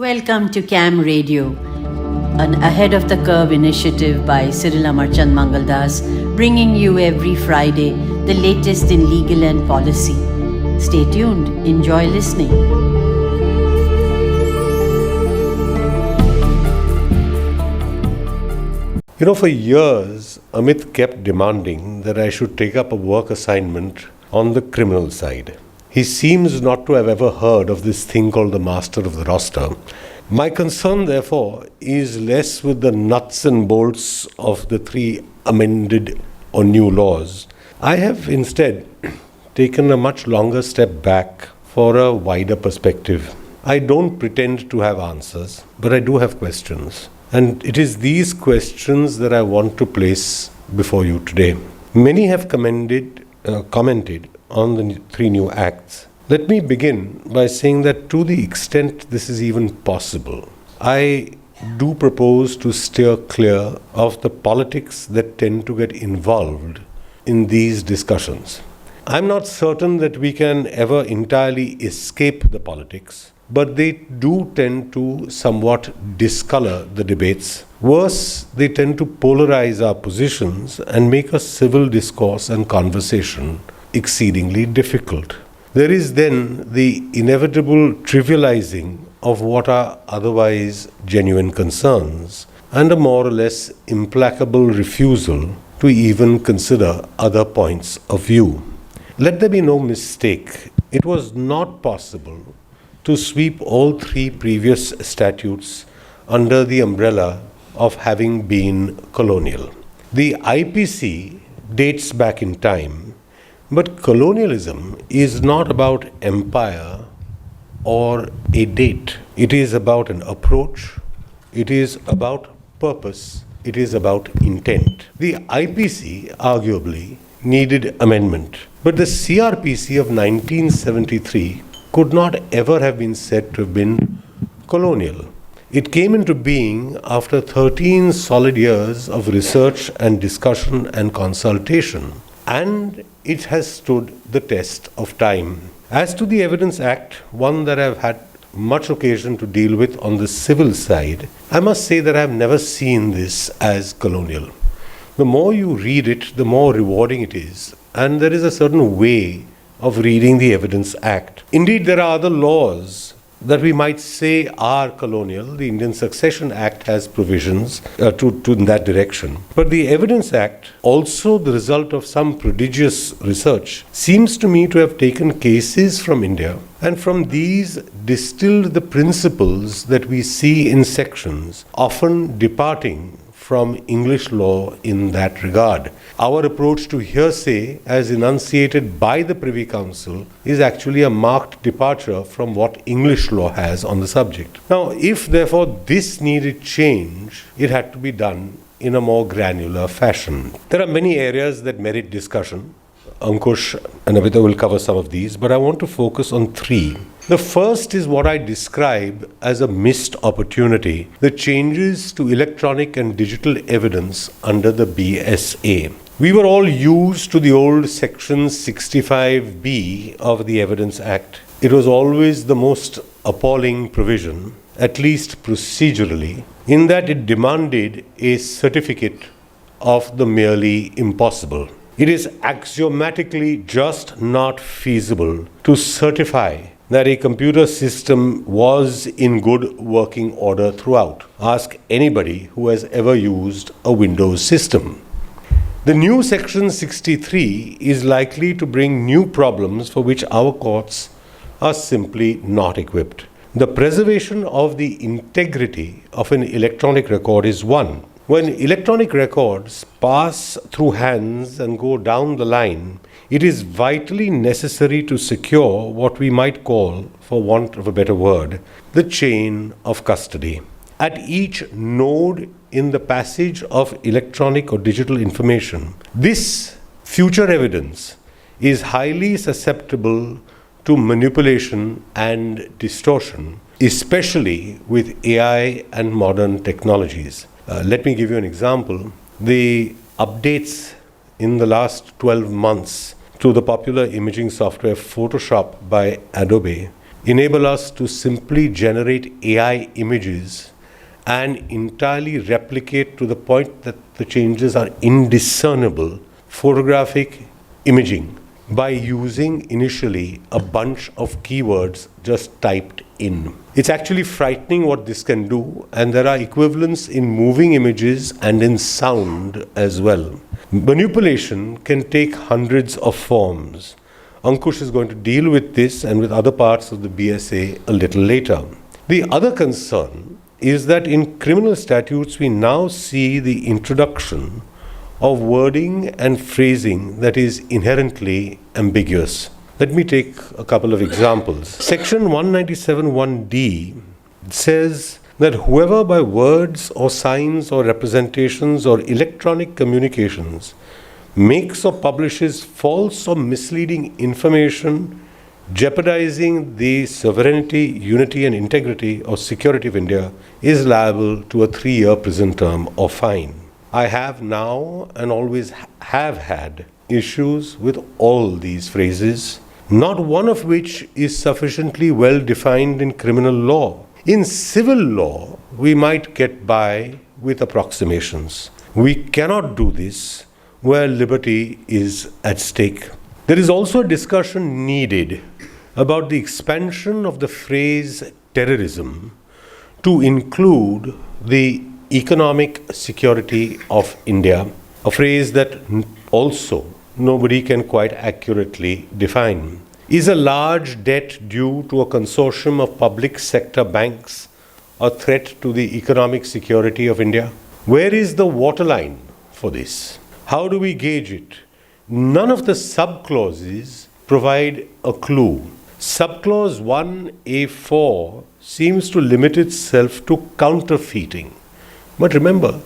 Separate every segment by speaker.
Speaker 1: Welcome to CAM Radio, an Ahead of the Curve initiative by Cyril Amarchand Mangaldas, bringing you every Friday the latest in legal and policy. Stay tuned. Enjoy listening.
Speaker 2: For years, Amit kept demanding that I should take up a work assignment on the criminal side. He seems not to have ever heard of this thing called the master of the roster. My concern, therefore, is less with the nuts and bolts of the three amended or new laws. I have instead taken a much longer step back for a wider perspective. I don't pretend to have answers, but I do have questions. And it is these questions that I want to place before you today. Many have commented on the three new acts. Let me begin by saying that to the extent this is even possible, I do propose to steer clear of the politics that tend to get involved in these discussions. I'm not certain that we can ever entirely escape the politics, but they do tend to somewhat discolor the debates. Worse, they tend to polarize our positions and make a civil discourse and conversation exceedingly difficult. There is then the inevitable trivializing of what are otherwise genuine concerns and a more or less implacable refusal to even consider other points of view. Let there be no mistake, it was not possible to sweep all three previous statutes under the umbrella of having been colonial. The IPC dates back in time, but colonialism is not about empire or a date. It is about an approach, it is about purpose, it is about intent. The IPC arguably needed amendment, but the CRPC of 1973 could not ever have been said to have been colonial. It came into being after 13 solid years of research and discussion and consultation, and it has stood the test of time. As to the Evidence Act, one that I've had much occasion to deal with on the civil side, I must say that I've never seen this as colonial. The more you read it, the more rewarding it is, and there is a certain way of reading the Evidence Act. Indeed, there are other laws that we might say are colonial. The Indian Succession Act has provisions to in that direction. But the Evidence Act, also the result of some prodigious research, seems to me to have taken cases from India and from these distilled the principles that we see in sections, often departing from English law in that regard. Our approach to hearsay, as enunciated by the Privy Council, is actually a marked departure from what English law has on the subject. Now, if therefore this needed change, it had to be done in a more granular fashion. There are many areas that merit discussion. Ankush and Abhita will cover some of these, but I want to focus on three. The first is what I describe as a missed opportunity, the changes to electronic and digital evidence under the BSA. We were all used to the old Section 65B of the Evidence Act. It was always the most appalling provision, at least procedurally, in that it demanded a certificate of the merely impossible. It is axiomatically just not feasible to certify that a computer system was in good working order throughout. Ask anybody who has ever used a Windows system. The new Section 63 is likely to bring new problems for which our courts are simply not equipped. The preservation of the integrity of an electronic record is one. When electronic records pass through hands and go down the line, it is vitally necessary to secure what we might call, for want of a better word, the chain of custody. At each node in the passage of electronic or digital information, this future evidence is highly susceptible to manipulation and distortion, especially with AI and modern technologies. Let me give you an example. The updates in the last 12 months to the popular imaging software Photoshop by Adobe enable us to simply generate AI images and entirely replicate to the point that the changes are indiscernible photographic imaging by using initially a bunch of keywords just typed in. It's actually frightening what this can do, and there are equivalents in moving images and in sound as well. Manipulation can take hundreds of forms. Ankush is going to deal with this and with other parts of the BSA a little later. The other concern is that in criminal statutes we now see the introduction of wording and phrasing that is inherently ambiguous. Let me take a couple of examples. Section 197(1)(d) says that whoever by words or signs or representations or electronic communications makes or publishes false or misleading information jeopardizing the sovereignty, unity and integrity or security of India is liable to a 3-year prison term or fine. I have now and always have had issues with all these phrases, not one of which is sufficiently well defined in criminal law. In civil law, we might get by with approximations. We cannot do this where liberty is at stake. There is also a discussion needed about the expansion of the phrase terrorism to include the economic security of India, a phrase that also nobody can quite accurately define. Is a large debt due to a consortium of public sector banks a threat to the economic security of India? Where is the waterline for this? How do we gauge it? None of the subclauses provide a clue. Subclause 1A4 seems to limit itself to counterfeiting. But remember,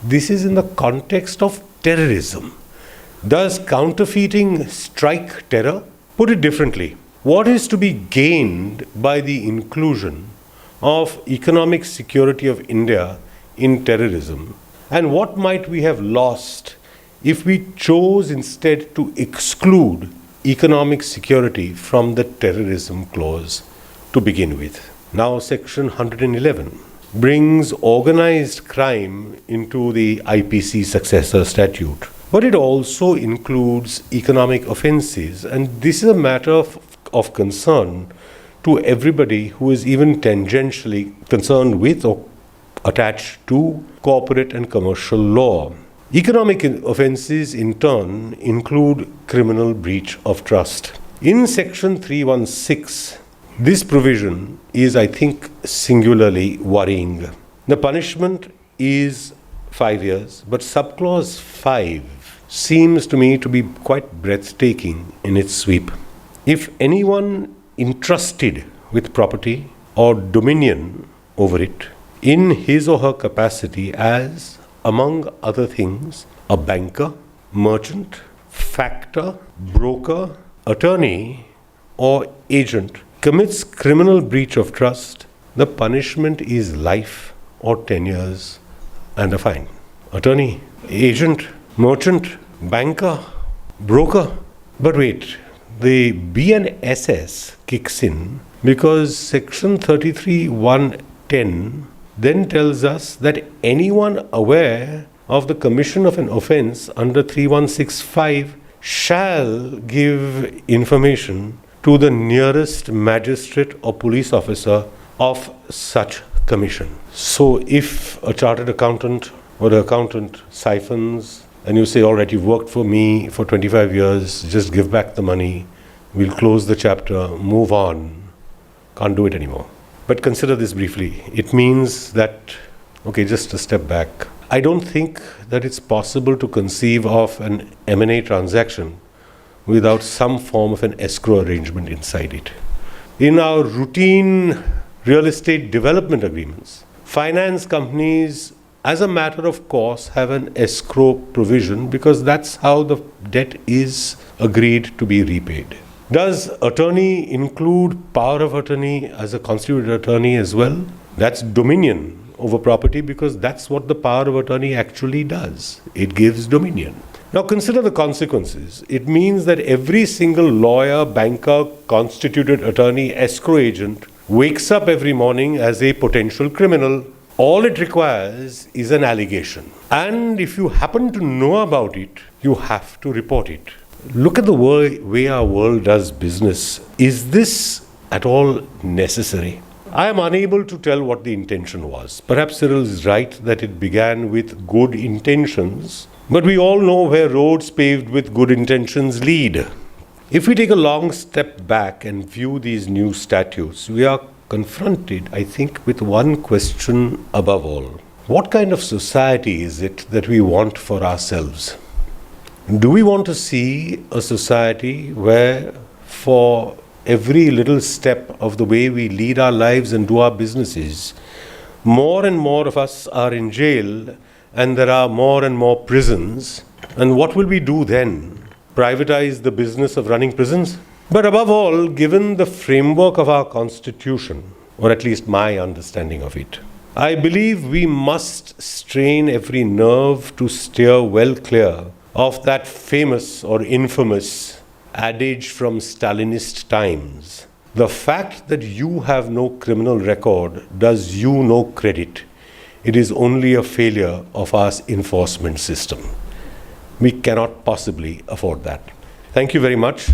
Speaker 2: this is in the context of terrorism. Does counterfeiting strike terror? Put it differently, what is to be gained by the inclusion of economic security of India in terrorism? And what might we have lost if we chose instead to exclude economic security from the terrorism clause to begin with? Now, Section 111 brings organized crime into the IPC successor statute. But it also includes economic offenses, and this is a matter of concern to everybody who is even tangentially concerned with or attached to corporate and commercial law. Economic offenses, in turn, include criminal breach of trust. In Section 316, this provision is, I think, singularly worrying. The punishment is 5 years, but subclause 5 seems to me to be quite breathtaking in its sweep. If anyone entrusted with property or dominion over it in his or her capacity as, among other things, a banker, merchant, factor, broker, attorney, or agent, commits criminal breach of trust, the punishment is life or 10 years and a fine. Attorney, agent, merchant, banker, broker. But wait, the BNSS kicks in because Section 33(1)(10) then tells us that anyone aware of the commission of an offense under 3165 shall give information to the nearest magistrate or police officer of such commission. So if a chartered accountant or the accountant siphons and you say, all right, you've worked for me for 25 years, just give back the money, we'll close the chapter, move on, can't do it anymore. But consider this briefly. It means that, okay, just a step back. I don't think that it's possible to conceive of an M&A transaction without some form of an escrow arrangement inside it. In our routine real estate development agreements, finance companies, as a matter of course, have an escrow provision because that's how the debt is agreed to be repaid. Does attorney include power of attorney as a constituted attorney as well? That's dominion over property because that's what the power of attorney actually does. It gives dominion. Now consider the consequences. It means that every single lawyer, banker, constituted attorney, escrow agent wakes up every morning as a potential criminal. All it requires is an allegation. And if you happen to know about it, you have to report it. Look at the way our world does business. Is this at all necessary? I am unable to tell what the intention was. Perhaps Cyril is right that it began with good intentions, but we all know where roads paved with good intentions lead. If we take a long step back and view these new statutes, we are confronted, I think, with one question above all. What kind of society is it that we want for ourselves? Do we want to see a society where for every little step of the way we lead our lives and do our businesses, more and more of us are in jail and there are more and more prisons? And what will we do then? Privatize the business of running prisons? But above all, given the framework of our constitution, or at least my understanding of it, I believe we must strain every nerve to steer well clear of that famous or infamous adage from Stalinist times. The fact that you have no criminal record does you no credit. It is only a failure of our enforcement system. We cannot possibly afford that. Thank you very much.